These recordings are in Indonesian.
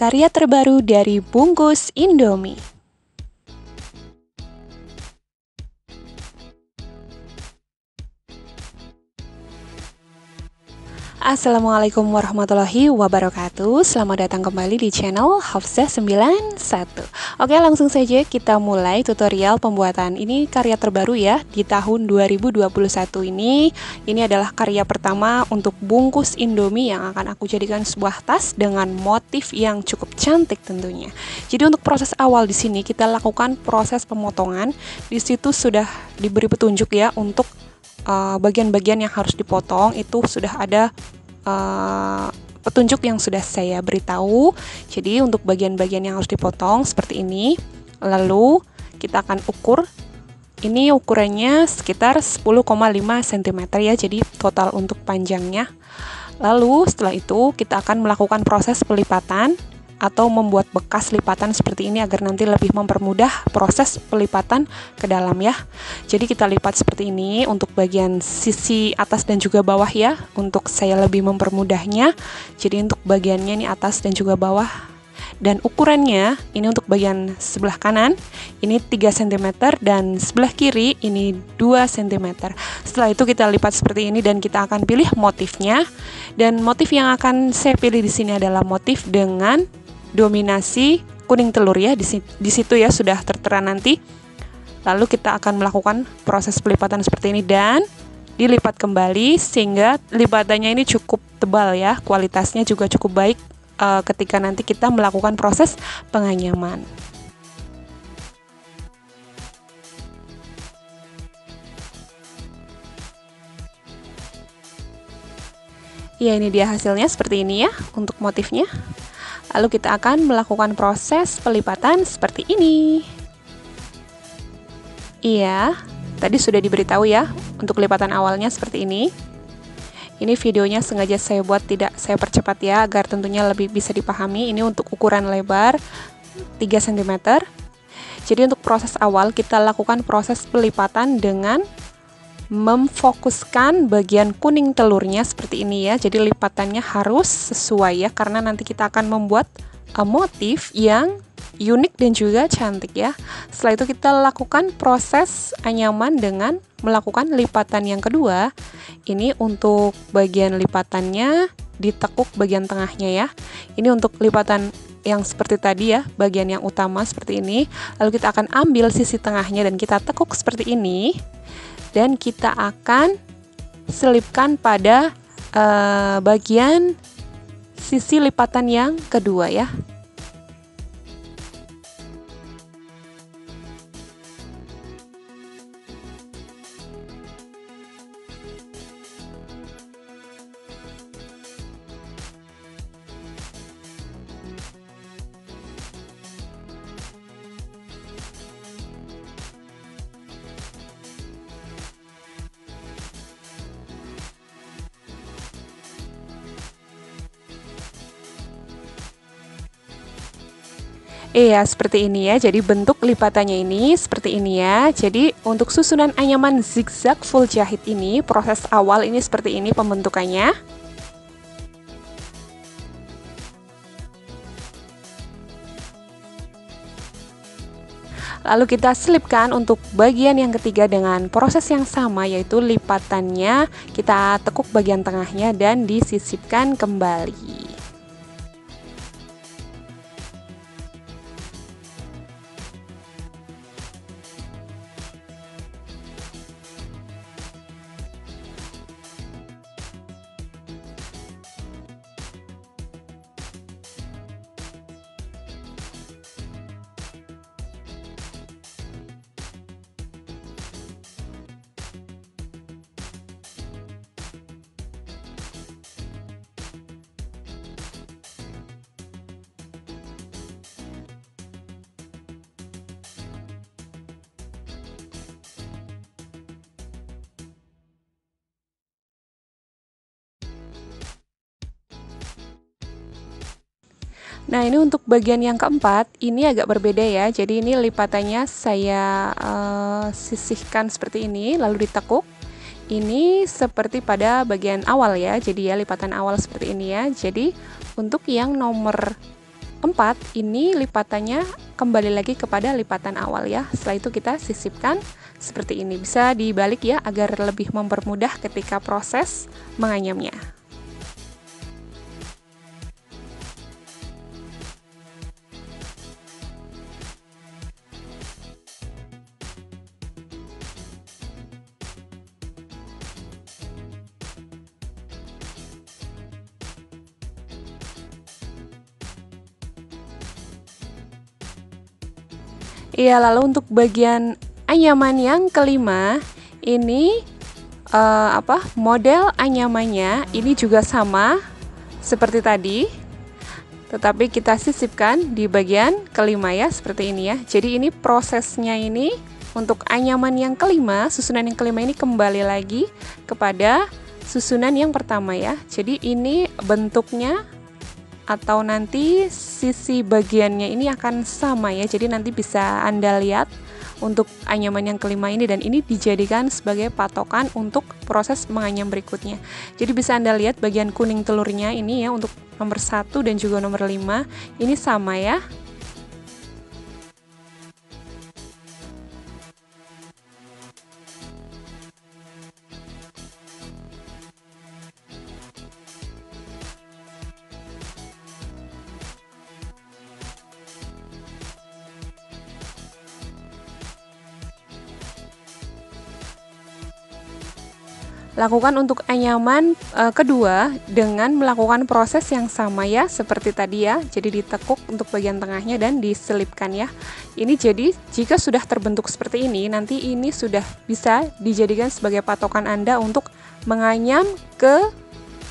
karya terbaru dari Bungkus Indomie. Assalamualaikum warahmatullahi wabarakatuh. Selamat datang kembali di channel Hafsah 91. Oke, langsung saja kita mulai tutorial pembuatan ini karya terbaru ya di tahun 2021 ini. Ini adalah karya pertama untuk bungkus Indomie yang akan aku jadikan sebuah tas dengan motif yang cukup cantik tentunya. Jadi untuk proses awal di sini kita lakukan proses pemotongan. Di situ sudah diberi petunjuk ya untuk bagian-bagian yang harus dipotong itu sudah ada petunjuk yang sudah saya beritahu. Jadi untuk bagian-bagian yang harus dipotong seperti ini. Lalu kita akan ukur. Ini ukurannya sekitar 10,5 cm ya. Jadi total untuk panjangnya. Lalu setelah itu kita akan melakukan proses pelipatan atau membuat bekas lipatan seperti ini agar nanti lebih mempermudah proses pelipatan ke dalam ya. Jadi kita lipat seperti ini untuk bagian sisi atas dan juga bawah ya, untuk saya lebih mempermudahnya. Jadi untuk bagiannya ini atas dan juga bawah. Dan ukurannya ini untuk bagian sebelah kanan ini 3 cm dan sebelah kiri ini 2 cm. Setelah itu kita lipat seperti ini dan kita akan pilih motifnya. Dan motif yang akan saya pilih di sini adalah motif dengan dominasi kuning telur ya, di situ ya sudah tertera nanti. Lalu kita akan melakukan proses pelipatan seperti ini dan dilipat kembali sehingga lipatannya ini cukup tebal ya, kualitasnya juga cukup baik ketika nanti kita melakukan proses penganyaman. Ya, ini dia hasilnya seperti ini ya untuk motifnya. Lalu kita akan melakukan proses pelipatan seperti ini. Iya, tadi sudah diberitahu ya untuk lipatan awalnya seperti ini. Ini videonya sengaja saya buat tidak saya percepat ya agar tentunya lebih bisa dipahami. Ini untuk ukuran lebar 3 cm. Jadi untuk proses awal kita lakukan proses pelipatan dengan memfokuskan bagian kuning telurnya seperti ini ya. Jadi lipatannya harus sesuai ya, karena nanti kita akan membuat motif yang unik dan juga cantik ya. Setelah itu kita lakukan proses anyaman dengan melakukan lipatan yang kedua. Ini untuk bagian lipatannya ditekuk bagian tengahnya ya. Ini untuk lipatan yang seperti tadi ya, bagian yang utama seperti ini. Lalu kita akan ambil sisi tengahnya dan kita tekuk seperti ini. Dan kita akan selipkan pada bagian sisi lipatan yang kedua ya. Iya, seperti ini ya. Jadi bentuk lipatannya ini seperti ini ya. Jadi untuk susunan anyaman zigzag full jahit ini, proses awal ini seperti ini pembentukannya. Lalu kita selipkan untuk bagian yang ketiga dengan proses yang sama, yaitu lipatannya kita tekuk bagian tengahnya dan disisipkan kembali. Nah, ini untuk bagian yang keempat, ini agak berbeda ya. Jadi ini lipatannya saya sisihkan seperti ini, lalu ditekuk. Ini seperti pada bagian awal ya. Jadi ya lipatan awal seperti ini ya. Jadi untuk yang nomor 4 ini lipatannya kembali lagi kepada lipatan awal ya. Setelah itu kita sisipkan seperti ini. Bisa dibalik ya agar lebih mempermudah ketika proses menganyamnya. Iya, lalu untuk bagian anyaman yang kelima, ini model anyamannya ini juga sama seperti tadi, tetapi kita sisipkan di bagian kelima ya, seperti ini ya. Jadi ini prosesnya ini untuk anyaman yang kelima, susunan yang kelima ini kembali lagi kepada susunan yang pertama ya. Jadi ini bentuknya atau nanti sisi bagiannya ini akan sama ya, jadi nanti bisa Anda lihat untuk anyaman yang kelima ini, dan ini dijadikan sebagai patokan untuk proses menganyam berikutnya. Jadi bisa Anda lihat bagian kuning telurnya ini ya, untuk nomor 1 dan juga nomor 5 ini sama ya. Lakukan untuk anyaman kedua dengan melakukan proses yang sama ya, seperti tadi ya. Jadi ditekuk untuk bagian tengahnya dan diselipkan ya. Ini jadi jika sudah terbentuk seperti ini, nanti ini sudah bisa dijadikan sebagai patokan Anda untuk menganyam ke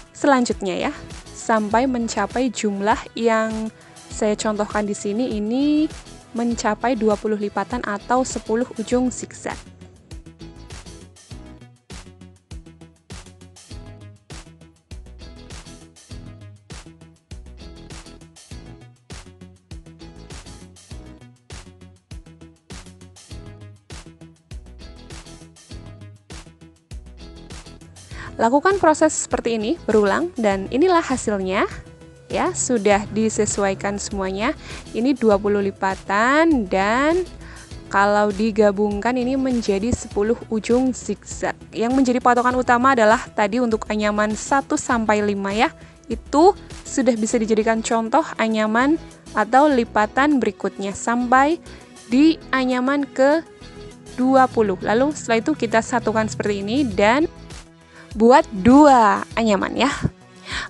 selanjutnya ya, sampai mencapai jumlah yang saya contohkan di sini, ini mencapai 20 lipatan atau 10 ujung zigzag. Lakukan proses seperti ini berulang, dan inilah hasilnya ya, sudah disesuaikan semuanya. Ini 20 lipatan, dan kalau digabungkan ini menjadi 10 ujung zigzag. Yang menjadi patokan utama adalah tadi untuk anyaman 1 sampai 5 ya. Itu sudah bisa dijadikan contoh anyaman atau lipatan berikutnya sampai di anyaman ke 20. Lalu setelah itu kita satukan seperti ini dan buat 2 anyaman ya.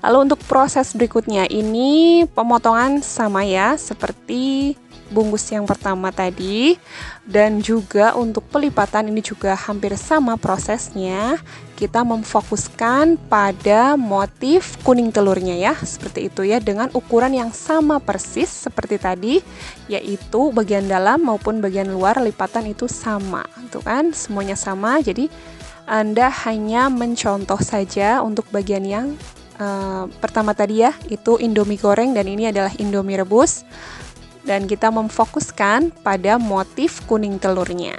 Lalu untuk proses berikutnya ini pemotongan sama ya, seperti bungkus yang pertama tadi, dan juga untuk pelipatan ini juga hampir sama prosesnya. Kita memfokuskan pada motif kuning telurnya ya, seperti itu ya, dengan ukuran yang sama persis seperti tadi, yaitu bagian dalam maupun bagian luar lipatan itu sama, tuh kan, semuanya sama. Jadi Anda hanya mencontoh saja untuk bagian yang pertama tadi ya, itu Indomie goreng, dan ini adalah Indomie rebus, dan kita memfokuskan pada motif kuning telurnya.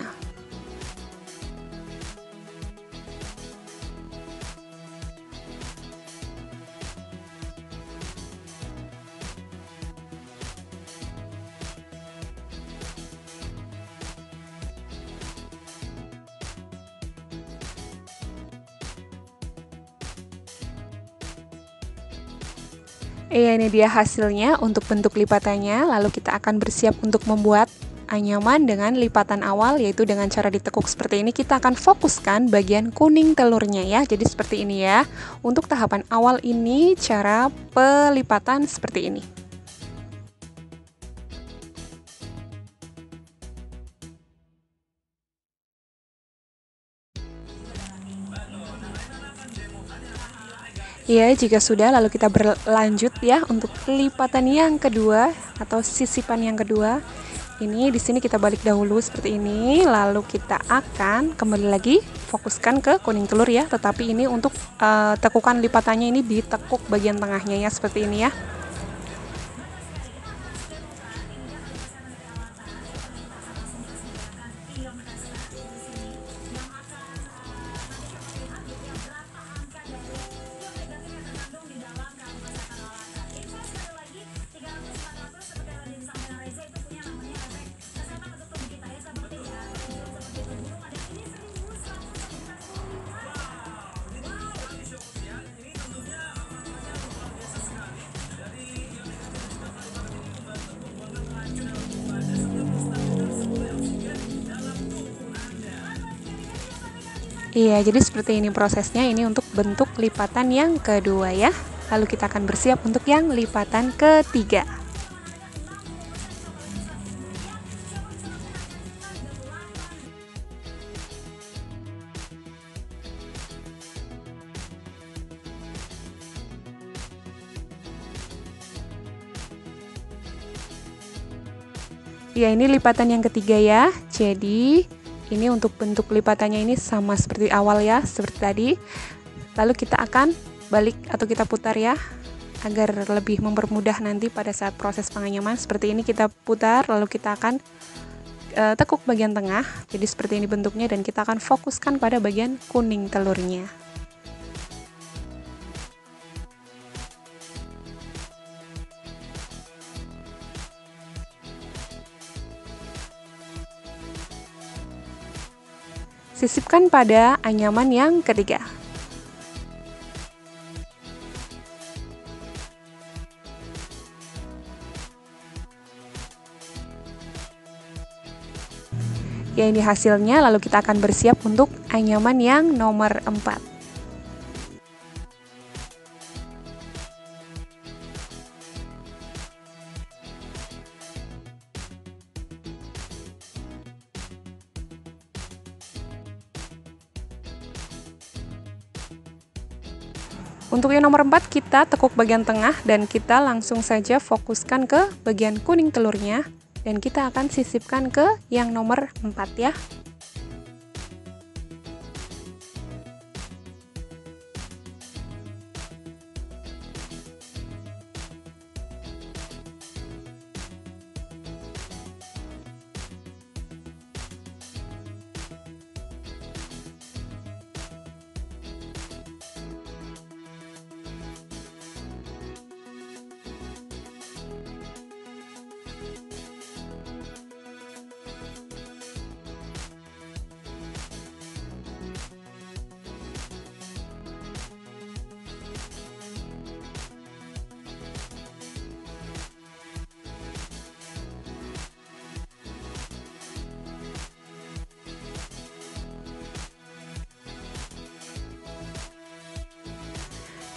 Ini dia hasilnya untuk bentuk lipatannya. Lalu kita akan bersiap untuk membuat anyaman dengan lipatan awal, yaitu dengan cara ditekuk seperti ini. Kita akan fokuskan bagian kuning telurnya ya, jadi seperti ini ya. Untuk tahapan awal ini cara pelipatan seperti ini. Ya, jika sudah, lalu kita berlanjut ya untuk lipatan yang kedua atau sisipan yang kedua. Ini di sini kita balik dahulu seperti ini, lalu kita akan kembali lagi fokuskan ke kuning telur ya, tetapi ini untuk tekukan lipatannya ini ditekuk bagian tengahnya ya, seperti ini ya. Iya, jadi seperti ini prosesnya. Ini untuk bentuk lipatan yang kedua ya. Lalu kita akan bersiap untuk yang lipatan ketiga. Ya, ini lipatan yang ketiga ya. Jadi ini untuk bentuk lipatannya ini sama seperti awal ya, seperti tadi. Lalu kita akan balik atau kita putar ya, agar lebih mempermudah nanti pada saat proses penganyaman. Seperti ini kita putar, lalu kita akan tekuk bagian tengah. Jadi seperti ini bentuknya, dan kita akan fokuskan pada bagian kuning telurnya. Sisipkan pada anyaman yang ketiga. Ya, ini hasilnya. Lalu kita akan bersiap untuk anyaman yang nomor 4. Untuk yang nomor 4 kita tekuk bagian tengah dan kita langsung saja fokuskan ke bagian kuning telurnya, dan kita akan sisipkan ke yang nomor 4 ya.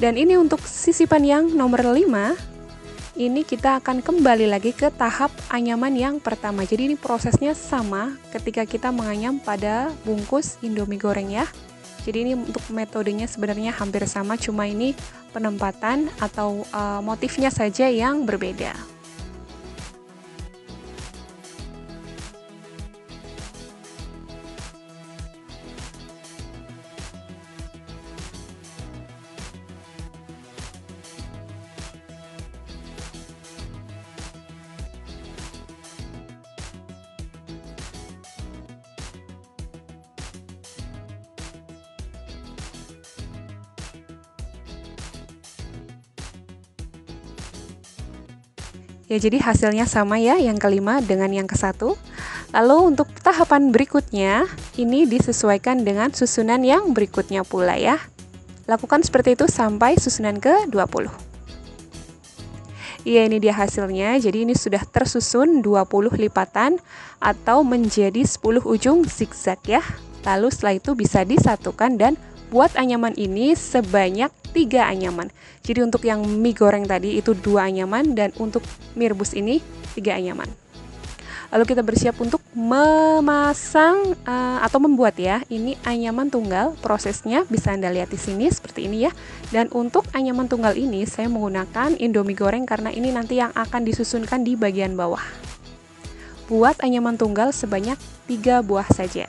Dan ini untuk sisipan yang nomor 5, ini kita akan kembali lagi ke tahap anyaman yang pertama. Jadi ini prosesnya sama ketika kita menganyam pada bungkus Indomie goreng ya. Jadi ini untuk metodenya sebenarnya hampir sama, cuma ini penempatan atau motifnya saja yang berbeda. Ya, jadi hasilnya sama ya, yang kelima dengan yang ke-1. Lalu untuk tahapan berikutnya, ini disesuaikan dengan susunan yang berikutnya pula ya. Lakukan seperti itu sampai susunan ke-20. Iya, ini dia hasilnya. Jadi ini sudah tersusun 20 lipatan atau menjadi 10 ujung zigzag ya. Lalu setelah itu bisa disatukan dan buat anyaman ini sebanyak 3 anyaman. Jadi untuk yang mie goreng tadi itu 2 anyaman, dan untuk mie rebus ini 3 anyaman. Lalu kita bersiap untuk memasang atau membuat ya. Ini anyaman tunggal, prosesnya bisa Anda lihat di sini seperti ini ya. Dan untuk anyaman tunggal ini saya menggunakan Indomie goreng karena ini nanti yang akan disusunkan di bagian bawah. Buat anyaman tunggal sebanyak 3 buah saja.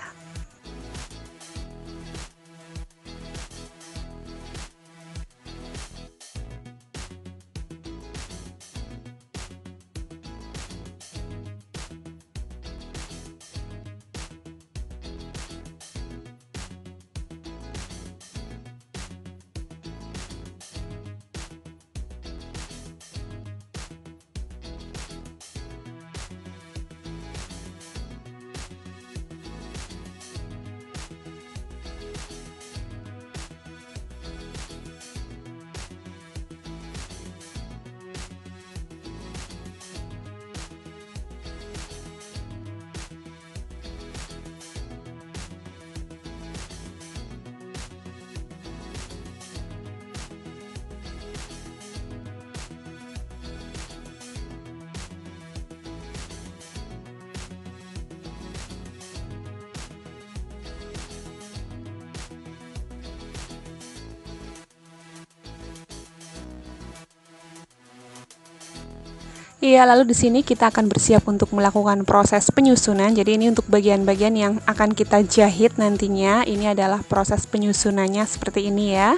Iya, lalu di sini kita akan bersiap untuk melakukan proses penyusunan. Jadi ini untuk bagian-bagian yang akan kita jahit nantinya. Ini adalah proses penyusunannya seperti ini ya.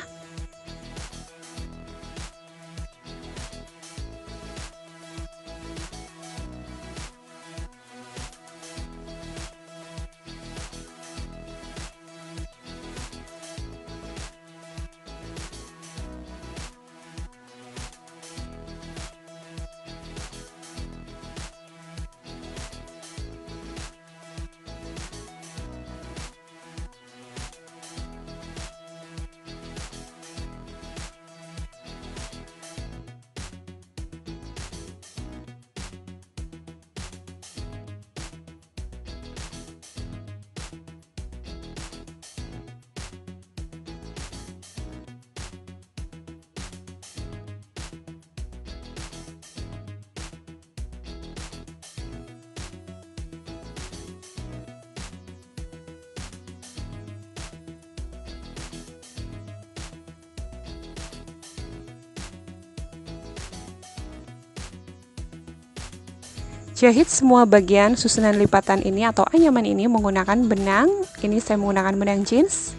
Jahit semua bagian susunan lipatan ini atau anyaman ini menggunakan benang. Ini saya menggunakan benang jeans.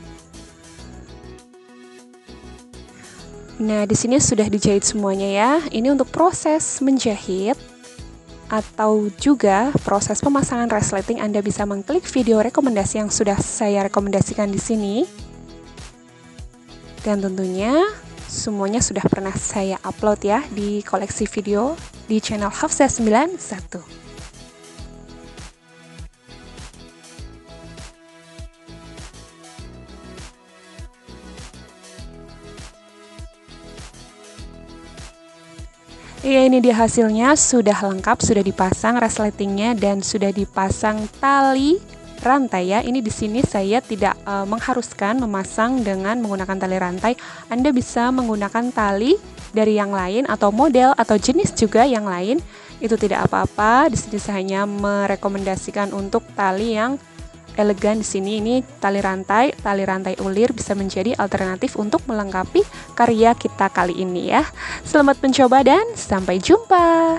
Nah, di sini sudah dijahit semuanya ya. Ini untuk proses menjahit atau juga proses pemasangan resleting. Anda bisa mengklik video rekomendasi yang sudah saya rekomendasikan di sini. Dan tentunya semuanya sudah pernah saya upload ya di koleksi video di channel Hafsah 91. Iya, ini dia hasilnya, sudah lengkap, sudah dipasang resletingnya dan sudah dipasang tali rantai ya. Ini di sini saya tidak mengharuskan memasang dengan menggunakan tali rantai. Anda bisa menggunakan tali dari yang lain atau model atau jenis juga yang lain. Itu tidak apa-apa. Di sini saya hanya merekomendasikan untuk tali yang elegan. Di sini ini tali rantai ulir bisa menjadi alternatif untuk melengkapi karya kita kali ini ya. Selamat mencoba dan sampai jumpa.